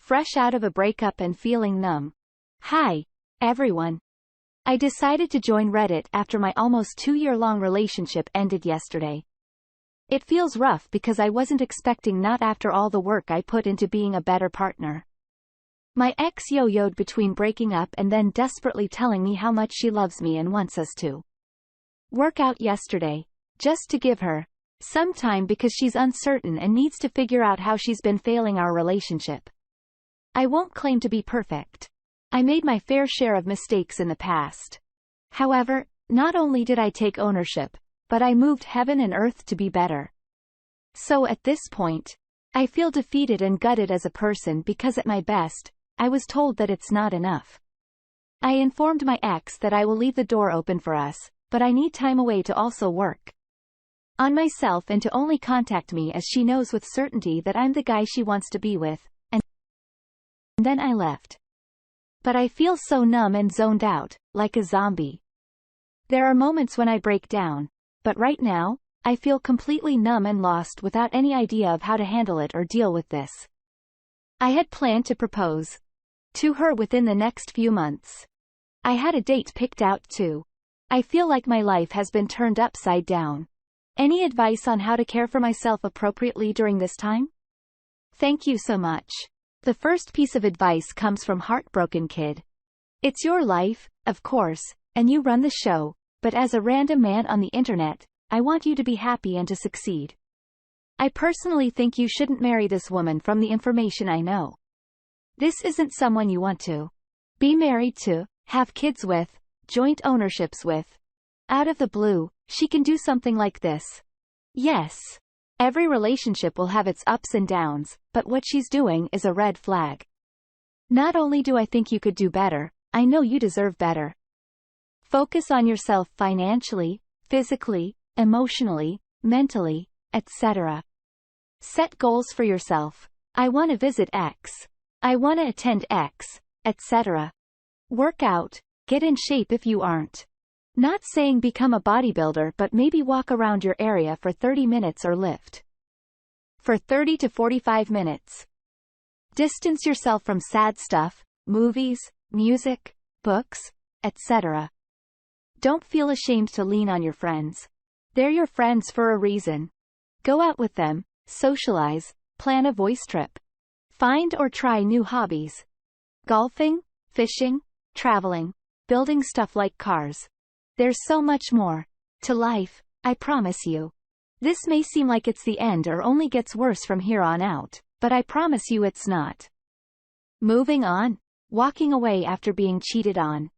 fresh out of a breakup and feeling numb. Hi, everyone. I decided to join Reddit after my almost 2-year-long relationship ended yesterday. It feels rough because I wasn't expecting not after all the work I put into being a better partner. My ex yo-yoed between breaking up and then desperately telling me how much she loves me and wants us to work out yesterday, just to give her some time because she's uncertain and needs to figure out how she's been failing our relationship. I won't claim to be perfect. I made my fair share of mistakes in the past. However, not only did I take ownership, but I moved heaven and earth to be better. So at this point, I feel defeated and gutted as a person because at my best, I was told that it's not enough. I informed my ex that I will leave the door open for us, but I need time away to also work on myself and to only contact me as she knows with certainty that I'm the guy she wants to be with, and then I left. But I feel so numb and zoned out, like a zombie. There are moments when I break down, but right now, I feel completely numb and lost without any idea of how to handle it or deal with this. I had planned to propose to her within the next few months. I had a date picked out too. I feel like my life has been turned upside down. Any advice on how to care for myself appropriately during this time? Thank you so much. The first piece of advice comes from Heartbroken Kid. It's your life, of course, and you run the show, but as a random man on the internet, I want you to be happy and to succeed. I personally think you shouldn't marry this woman from the information I know. This isn't someone you want to be married to, have kids with, joint ownerships with. Out of the blue, she can do something like this. Yes. Every relationship will have its ups and downs, but what she's doing is a red flag. Not only do I think you could do better, I know you deserve better. Focus on yourself financially, physically, emotionally, mentally, etc. Set goals for yourself. I want to visit X. I want to attend X, etc. Work out, get in shape if you aren't. Not saying become a bodybuilder, but maybe walk around your area for 30 minutes or lift for 30 to 45 minutes. Distance yourself from sad stuff, movies, music, books, etc. Don't feel ashamed to lean on your friends. They're your friends for a reason. Go out with them, socialize, plan a voice trip. Find or try new hobbies. Golfing, fishing, traveling, building stuff like cars. There's so much more to life, I promise you. This may seem like it's the end or only gets worse from here on out, but I promise you it's not. Moving on. Walking away after being cheated on.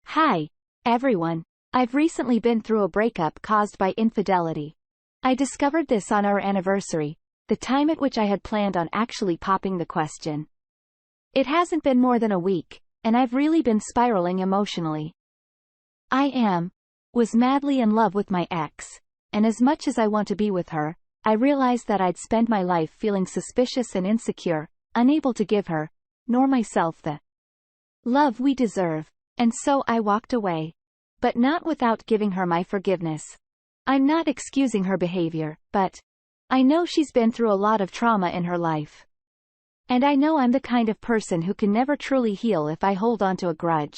Hi, everyone. I've recently been through a breakup caused by infidelity. I discovered this on our anniversary, the time at which I had planned on actually popping the question. It hasn't been more than a week, and I've really been spiraling emotionally. Was madly in love with my ex, and as much as I want to be with her, I realized that I'd spend my life feeling suspicious and insecure, unable to give her, nor myself the love we deserve, and so I walked away. But not without giving her my forgiveness. I'm not excusing her behavior, but I know she's been through a lot of trauma in her life. And I know I'm the kind of person who can never truly heal if I hold on to a grudge.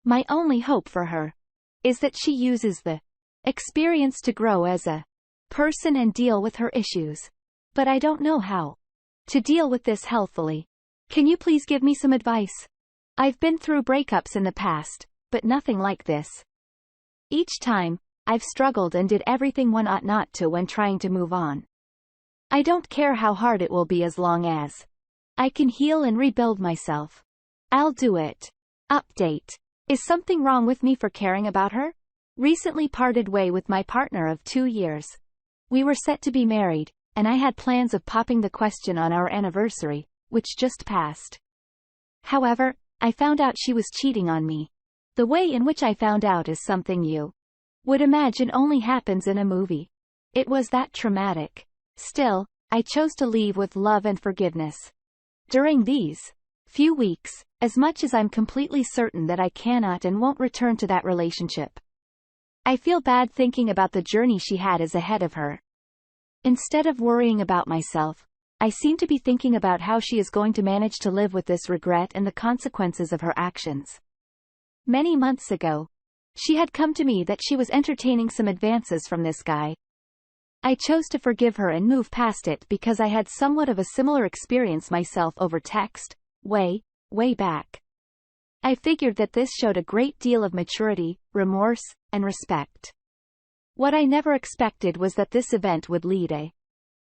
My only hope for her is that she uses the experience to grow as a person and deal with her issues. But I don't know how to deal with this healthfully. Can you please give me some advice? I've been through breakups in the past, but nothing like this. Each time, I've struggled and did everything one ought not to when trying to move on. I don't care how hard it will be as long as I can heal and rebuild myself. I'll do it. Update. Is something wrong with me for caring about her? Recently parted way with my partner of 2 years. We were set to be married, and I had plans of popping the question on our anniversary, which just passed. However, I found out she was cheating on me. The way in which I found out is something you would imagine only happens in a movie. It was that traumatic. Still, I chose to leave with love and forgiveness. During these few weeks, as much as I'm completely certain that I cannot and won't return to that relationship, I feel bad thinking about the journey she had as ahead of her. Instead of worrying about myself, I seem to be thinking about how she is going to manage to live with this regret and the consequences of her actions. Many months ago, she had come to me that she was entertaining some advances from this guy. I chose to forgive her and move past it because I had somewhat of a similar experience myself over text, way back. I figured that this showed a great deal of maturity, remorse, and respect. What I never expected was that this event would lead a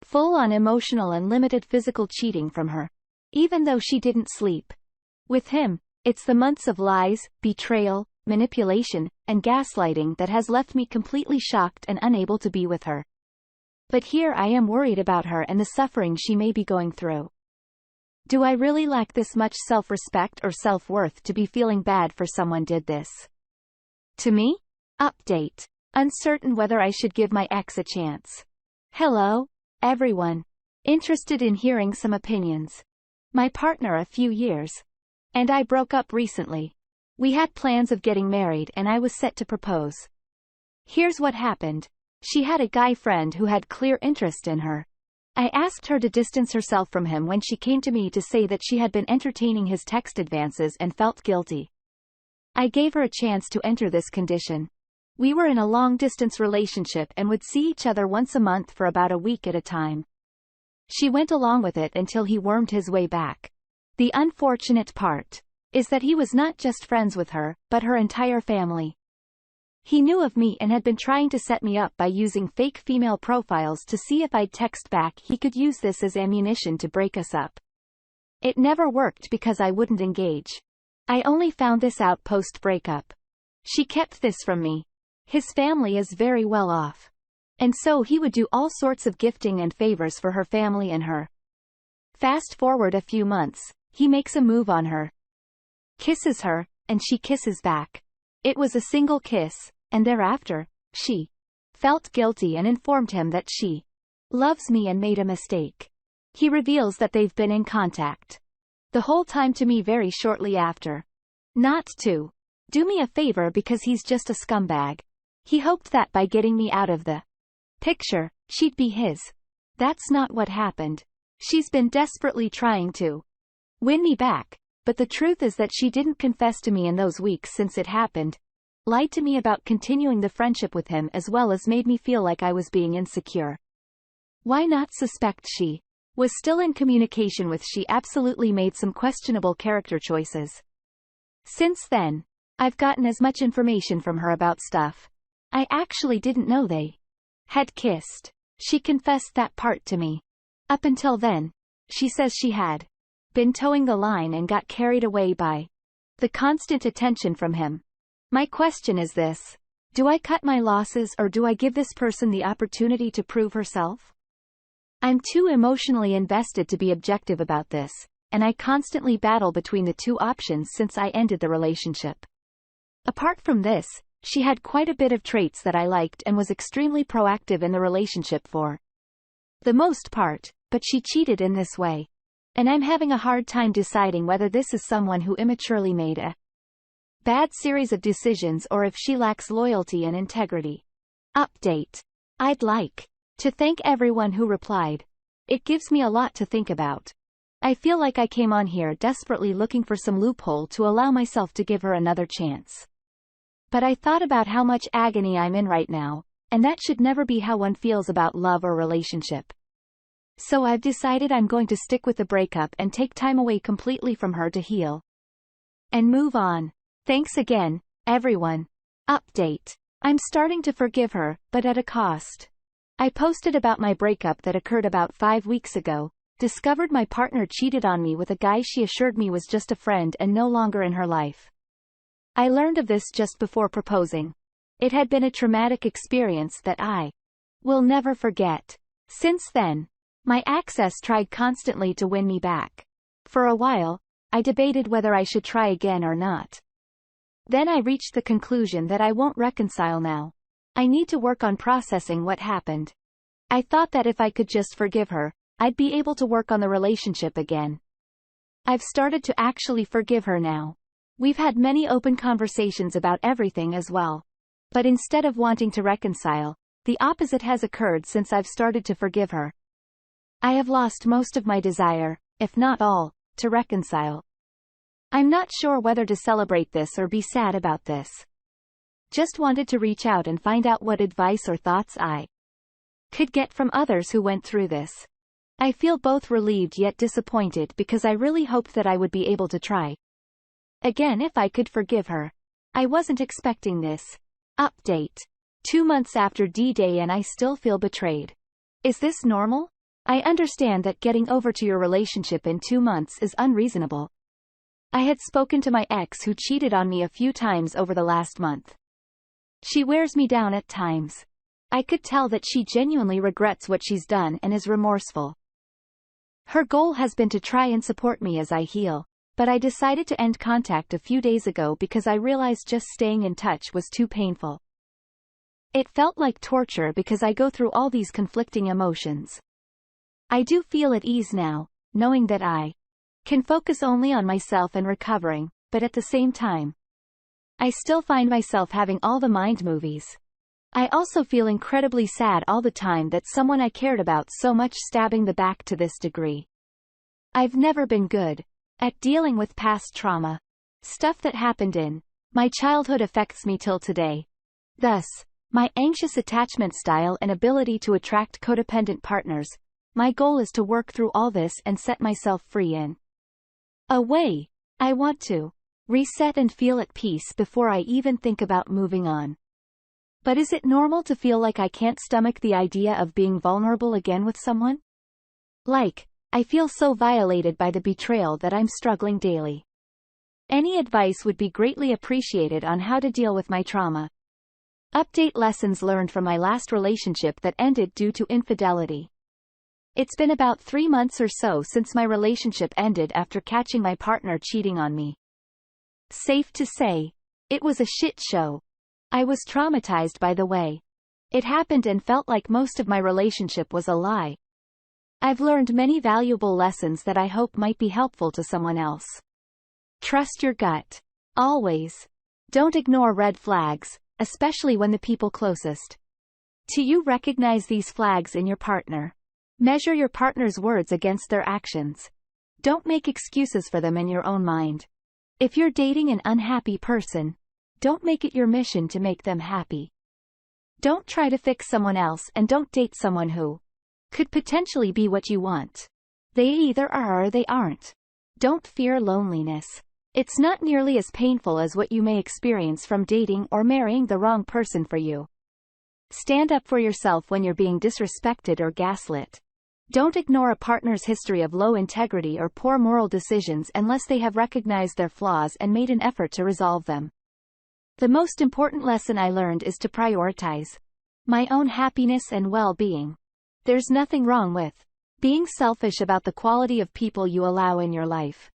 full-on emotional and limited physical cheating from her. Even though she didn't sleep with him, it's the months of lies, betrayal, manipulation, and gaslighting that has left me completely shocked and unable to be with her. But here I am worried about her and the suffering she may be going through. Do I really lack this much self-respect or self-worth to be feeling bad for someone did this to me? Update. Uncertain whether I should give my ex a chance. Hello, everyone. Interested in hearing some opinions. My partner a few years and I broke up recently. We had plans of getting married and I was set to propose. Here's what happened. She had a guy friend who had clear interest in her. I asked her to distance herself from him when she came to me to say that she had been entertaining his text advances and felt guilty. I gave her a chance to enter this condition. We were in a long-distance relationship and would see each other once a month for about a week at a time. She went along with it until he wormed his way back. The unfortunate part is that he was not just friends with her, but her entire family. He knew of me and had been trying to set me up by using fake female profiles to see if I'd text back. He could use this as ammunition to break us up. It never worked because I wouldn't engage. I only found this out post-breakup. She kept this from me. His family is very well off. And so he would do all sorts of gifting and favors for her family and her. Fast forward a few months, he makes a move on her. Kisses her, and she kisses back. It was a single kiss, and thereafter, she felt guilty and informed him that she loves me and made a mistake. He reveals that they've been in contact the whole time to me very shortly after. Not to do me a favor because he's just a scumbag. He hoped that by getting me out of the picture, she'd be his. That's not what happened. She's been desperately trying to win me back, but the truth is that she didn't confess to me in those weeks since it happened, lied to me about continuing the friendship with him as well as made me feel like I was being insecure. Why not suspect she was still in communication with? She absolutely made some questionable character choices. Since then, I've gotten as much information from her about stuff I actually didn't know they had kissed. She confessed that part to me. Up until then, she says she had been towing the line and got carried away by the constant attention from him. My question is this: do I cut my losses or do I give this person the opportunity to prove herself? I'm too emotionally invested to be objective about this, and I constantly battle between the two options since I ended the relationship. Apart from this, she had quite a bit of traits that I liked and was extremely proactive in the relationship for the most part, but she cheated in this way. And I'm having a hard time deciding whether this is someone who immaturely made a bad series of decisions or if she lacks loyalty and integrity. Update. I'd like to thank everyone who replied. It gives me a lot to think about. I feel like I came on here desperately looking for some loophole to allow myself to give her another chance. But I thought about how much agony I'm in right now, and that should never be how one feels about love or relationship. So I've decided I'm going to stick with the breakup and take time away completely from her to heal and move on. Thanks again, everyone. Update. I'm starting to forgive her, but at a cost. I posted about my breakup that occurred about 5 weeks ago, discovered my partner cheated on me with a guy she assured me was just a friend and no longer in her life. I learned of this just before proposing. It had been a traumatic experience that I will never forget. Since then, my ex tried constantly to win me back. For a while, I debated whether I should try again or not. Then I reached the conclusion that I won't reconcile now. I need to work on processing what happened. I thought that if I could just forgive her, I'd be able to work on the relationship again. I've started to actually forgive her now. We've had many open conversations about everything as well. But instead of wanting to reconcile, the opposite has occurred since I've started to forgive her. I have lost most of my desire, if not all, to reconcile. I'm not sure whether to celebrate this or be sad about this. Just wanted to reach out and find out what advice or thoughts I could get from others who went through this. I feel both relieved yet disappointed because I really hoped that I would be able to try again if I could forgive her. I wasn't expecting this. Update. 2 months after D-Day and I still feel betrayed. Is this normal? I understand that getting over to your relationship in 2 months is unreasonable. I had spoken to my ex who cheated on me a few times over the last month. She wears me down at times. I could tell that she genuinely regrets what she's done and is remorseful. Her goal has been to try and support me as I heal, but I decided to end contact a few days ago because I realized just staying in touch was too painful. It felt like torture because I go through all these conflicting emotions. I do feel at ease now, knowing that I can focus only on myself and recovering, but at the same time, I still find myself having all the mind movies. I also feel incredibly sad all the time that someone I cared about so much stabbing the back to this degree. I've never been good at dealing with past trauma. Stuff that happened in my childhood affects me till today. Thus, my anxious attachment style and ability to attract codependent partners. My goal is to work through all this and set myself free in a way. I want to reset and feel at peace before I even think about moving on. But is it normal to feel like I can't stomach the idea of being vulnerable again with someone? Like, I feel so violated by the betrayal that I'm struggling daily. Any advice would be greatly appreciated on how to deal with my trauma. Update: lessons learned from my last relationship that ended due to infidelity. It's been about 3 months or so since my relationship ended after catching my partner cheating on me. Safe to say, it was a shit show. I was traumatized by the way it happened and felt like most of my relationship was a lie. I've learned many valuable lessons that I hope might be helpful to someone else. Trust your gut. Always. Don't ignore red flags, especially when the people closest to you recognize these flags in your partner. Measure your partner's words against their actions. Don't make excuses for them in your own mind. If you're dating an unhappy person, don't make it your mission to make them happy. Don't try to fix someone else and don't date someone who could potentially be what you want. They either are or they aren't. Don't fear loneliness. It's not nearly as painful as what you may experience from dating or marrying the wrong person for you. Stand up for yourself when you're being disrespected or gaslit. Don't ignore a partner's history of low integrity or poor moral decisions unless they have recognized their flaws and made an effort to resolve them. The most important lesson I learned is to prioritize my own happiness and well-being. There's nothing wrong with being selfish about the quality of people you allow in your life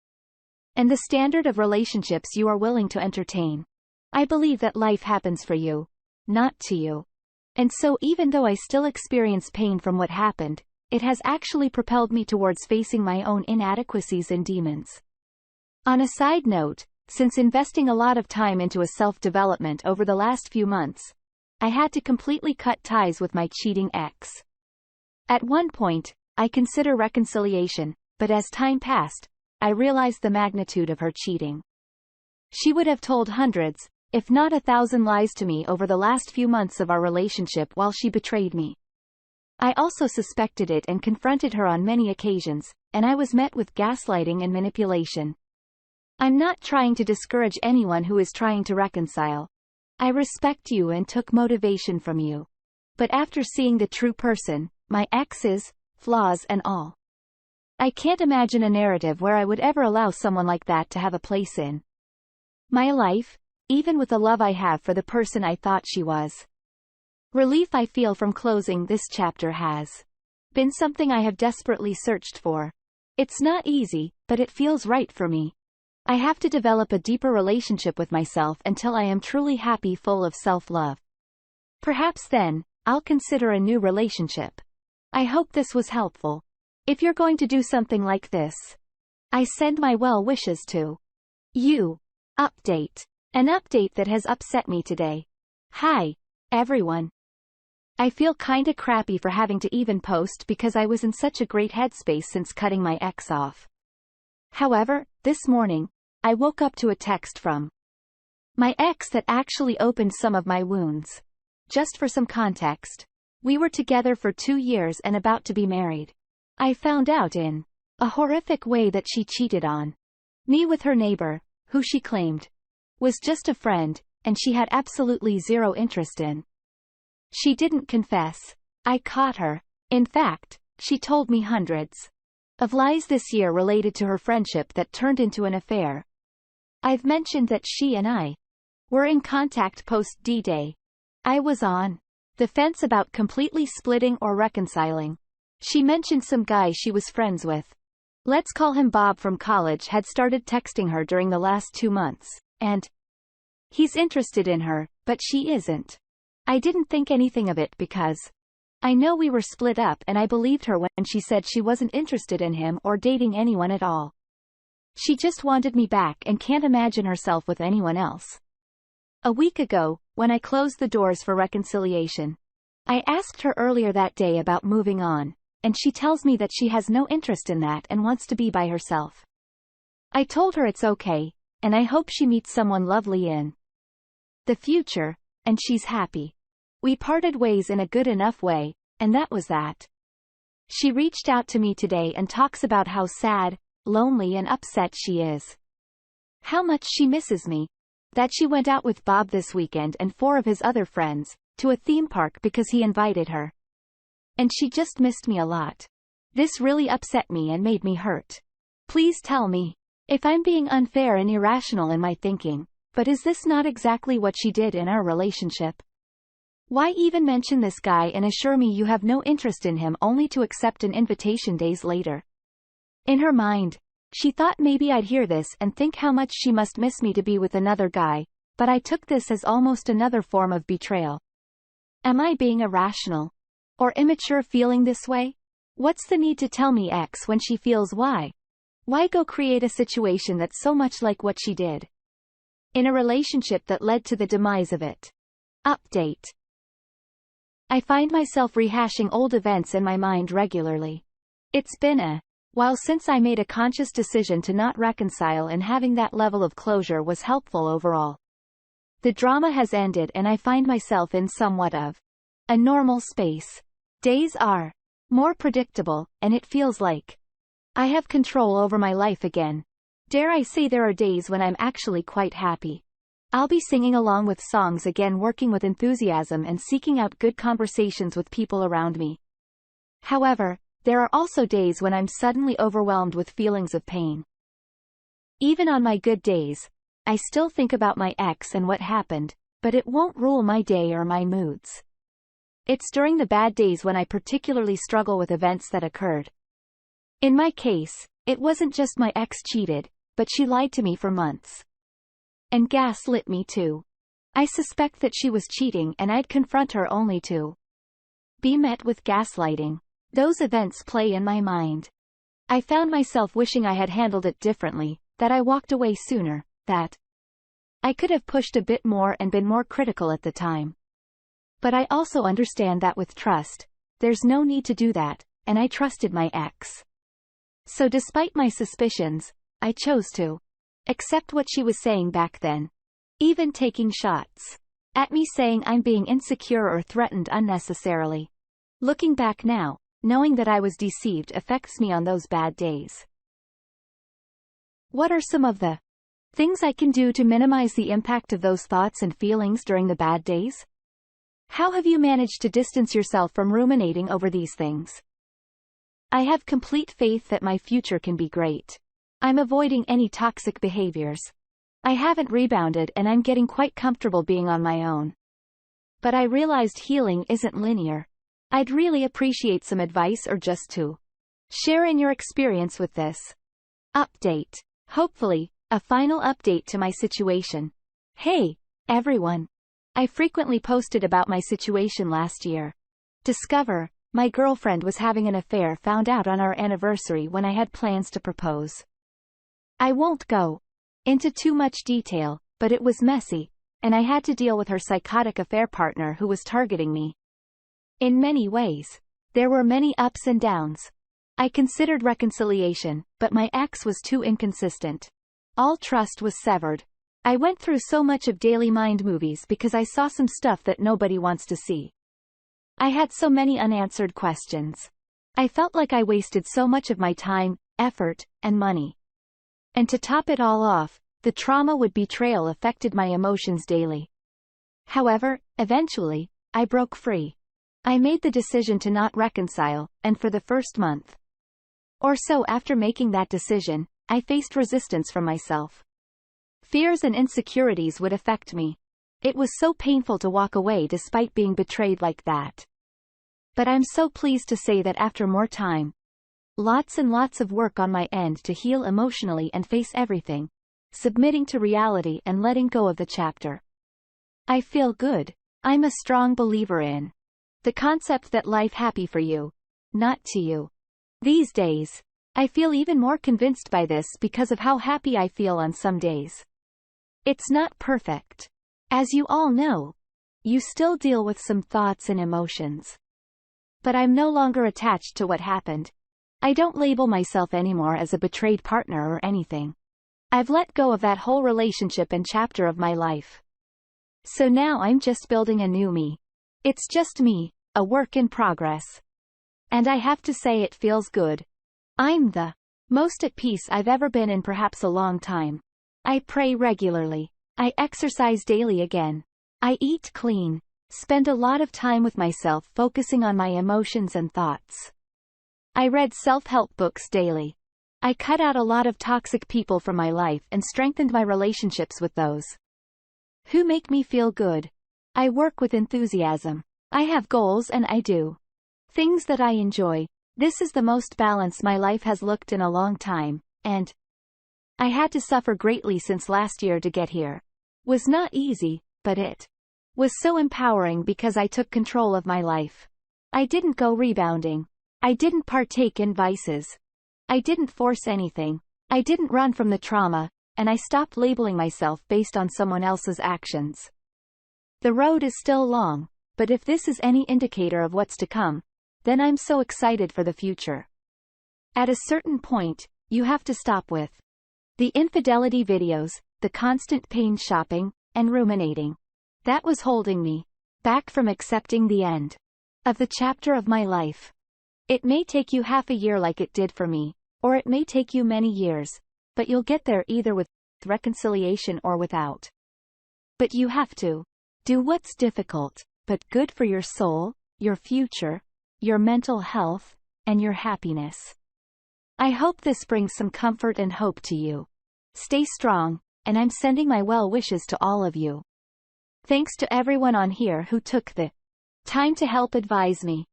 and the standard of relationships you are willing to entertain. I believe that life happens for you, not to you. And so even though I still experience pain from what happened, it has actually propelled me towards facing my own inadequacies and demons. On a side note, since investing a lot of time into a self-development over the last few months, I had to completely cut ties with my cheating ex. At one point, I considered reconciliation, but as time passed, I realized the magnitude of her cheating. She would have told hundreds, if not 1,000 lies to me over the last few months of our relationship while she betrayed me. I also suspected it and confronted her on many occasions, and I was met with gaslighting and manipulation. I'm not trying to discourage anyone who is trying to reconcile. I respect you and took motivation from you. But after seeing the true person, my ex's flaws and all, I can't imagine a narrative where I would ever allow someone like that to have a place in my life, even with the love I have for the person I thought she was. Relief I feel from closing this chapter has been something I have desperately searched for. It's not easy, but it feels right for me. I have to develop a deeper relationship with myself until I am truly happy, full of self-love. Perhaps then, I'll consider a new relationship. I hope this was helpful. If you're going to do something like this, I send my well wishes to you. Update. An update that has upset me today. Hi, everyone. I feel kinda crappy for having to even post because I was in such a great headspace since cutting my ex off. However, this morning, I woke up to a text from my ex that actually opened some of my wounds. Just for some context, we were together for 2 years and about to be married. I found out in a horrific way that she cheated on me with her neighbor, who she claimed was just a friend, and she had absolutely zero interest in. She didn't confess. I caught her. In fact, she told me hundreds of lies this year related to her friendship that turned into an affair. I've mentioned that she and I were in contact post D-Day. I was on the fence about completely splitting or reconciling. She mentioned some guy she was friends with. Let's call him Bob from college had started texting her during the last 2 months, and he's interested in her, but she isn't. I didn't think anything of it because I know we were split up and I believed her when she said she wasn't interested in him or dating anyone at all. She just wanted me back and can't imagine herself with anyone else. A week ago, when I closed the doors for reconciliation, I asked her earlier that day about moving on, and she tells me that she has no interest in that and wants to be by herself. I told her it's okay, and I hope she meets someone lovely in the future, and she's happy. We parted ways in a good enough way, and that was that. She reached out to me today and talks about how sad, lonely and upset she is. How much she misses me. That she went out with Bob this weekend and 4 of his other friends, to a theme park because he invited her. And she just missed me a lot. This really upset me and made me hurt. Please tell me if I'm being unfair and irrational in my thinking, but is this not exactly what she did in our relationship? Why even mention this guy and assure me you have no interest in him only to accept an invitation days later? In her mind, she thought maybe I'd hear this and think how much she must miss me to be with another guy, but I took this as almost another form of betrayal. Am I being irrational or immature feeling this way? What's the need to tell me X when she feels Y? Why go create a situation that's so much like what she did in a relationship that led to the demise of it? Update. I find myself rehashing old events in my mind regularly. It's been a while since I made a conscious decision to not reconcile, and having that level of closure was helpful overall. The drama has ended and I find myself in somewhat of a normal space. Days are more predictable, and it feels like I have control over my life again. Dare I say there are days when I'm actually quite happy. I'll be singing along with songs again, working with enthusiasm and seeking out good conversations with people around me. However, there are also days when I'm suddenly overwhelmed with feelings of pain. Even on my good days, I still think about my ex and what happened, but it won't rule my day or my moods. It's during the bad days when I particularly struggle with events that occurred. In my case, it wasn't just my ex cheated, but she lied to me for months. And gaslit me too. I suspect that she was cheating and I'd confront her only to be met with gaslighting. Those events play in my mind. I found myself wishing I had handled it differently, that I walked away sooner, that I could have pushed a bit more and been more critical at the time. But I also understand that with trust, there's no need to do that, and I trusted my ex. So despite my suspicions, I chose to accept what she was saying back then. Even taking shots at me saying I'm being insecure or threatened unnecessarily. Looking back now, knowing that I was deceived affects me on those bad days. What are some of the things I can do to minimize the impact of those thoughts and feelings during the bad days? How have you managed to distance yourself from ruminating over these things? I have complete faith that my future can be great. I'm avoiding any toxic behaviors. I haven't rebounded and I'm getting quite comfortable being on my own. But I realized healing isn't linear. I'd really appreciate some advice or just to share in your experience with this. Update. Hopefully, a final update to my situation. Hey, everyone. I frequently posted about my situation last year. Discover, my girlfriend was having an affair, found out on our anniversary when I had plans to propose. I won't go into too much detail, but it was messy, and I had to deal with her psychotic affair partner who was targeting me. In many ways. There were many ups and downs. I considered reconciliation, but my ex was too inconsistent. All trust was severed. I went through so much of daily mind movies because I saw some stuff that nobody wants to see. I had so many unanswered questions. I felt like I wasted so much of my time, effort, and money. And to top it all off, the trauma with betrayal affected my emotions daily. However, eventually, I broke free. I made the decision to not reconcile, and for the first month or so after making that decision, I faced resistance from myself. Fears and insecurities would affect me. It was so painful to walk away despite being betrayed like that. But I'm so pleased to say that after more time, lots and lots of work on my end to heal emotionally and face everything, submitting to reality and letting go of the chapter, I feel good. I'm a strong believer in the concept that life happy for you, not to you. These days, I feel even more convinced by this because of how happy I feel on some days. It's not perfect. As you all know, you still deal with some thoughts and emotions. But I'm no longer attached to what happened. I don't label myself anymore as a betrayed partner or anything. I've let go of that whole relationship and chapter of my life. So now I'm just building a new me. It's just me, a work in progress. And I have to say it feels good. I'm the most at peace I've ever been in perhaps a long time. I pray regularly. I exercise daily again. I eat clean. Spend a lot of time with myself focusing on my emotions and thoughts. I read self-help books daily. I cut out a lot of toxic people from my life and strengthened my relationships with those who make me feel good. I work with enthusiasm. I have goals and I do things that I enjoy. This is the most balanced my life has looked in a long time, and I had to suffer greatly since last year to get here. Was not easy, but it was so empowering because I took control of my life. I didn't go rebounding. I didn't partake in vices. I didn't force anything. I didn't run from the trauma, and I stopped labeling myself based on someone else's actions. The road is still long, but if this is any indicator of what's to come, then I'm so excited for the future. At a certain point, you have to stop with the infidelity videos, the constant pain shopping, and ruminating. That was holding me back from accepting the end of the chapter of my life. It may take you half a year like it did for me, or it may take you many years, but you'll get there either with reconciliation or without. But you have to do what's difficult, but good for your soul, your future, your mental health, and your happiness. I hope this brings some comfort and hope to you. Stay strong, and I'm sending my well wishes to all of you. Thanks to everyone on here who took the time to help advise me.